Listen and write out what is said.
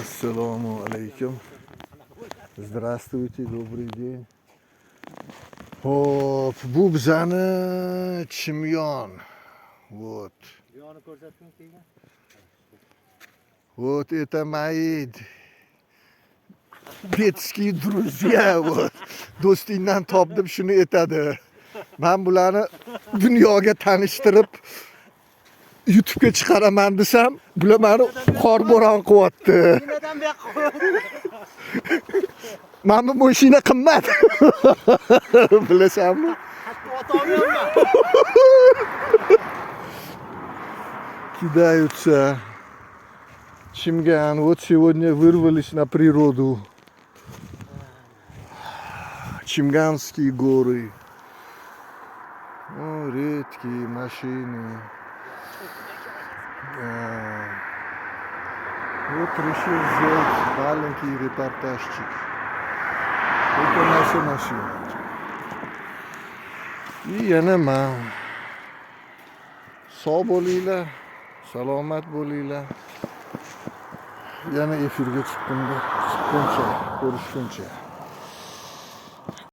Ассаламу алейкум. Здравствуйте, добрый день. Хоп, bu bizani Chimyon. Вот. Вот это мои детские друзья. Вот. Do'stingdan topdim shuni aytadi. Men bularni dunyoga tanishtirib YouTube'ga chiqaraman desam, bular meni qorbo'ron qilyapti. Mana bu mashina qimmat. Bilasanmi? Кидаются. Чимган. Вот сегодня вырвались на природу. Чимганские горы. О, редкие машины. Вот решил сделать маленький репортажчик. Это наша машина. И yana man. Sog' bo'linglar, salomat bo'linglar. Yana efirga chiqqancha, ko'rishguncha.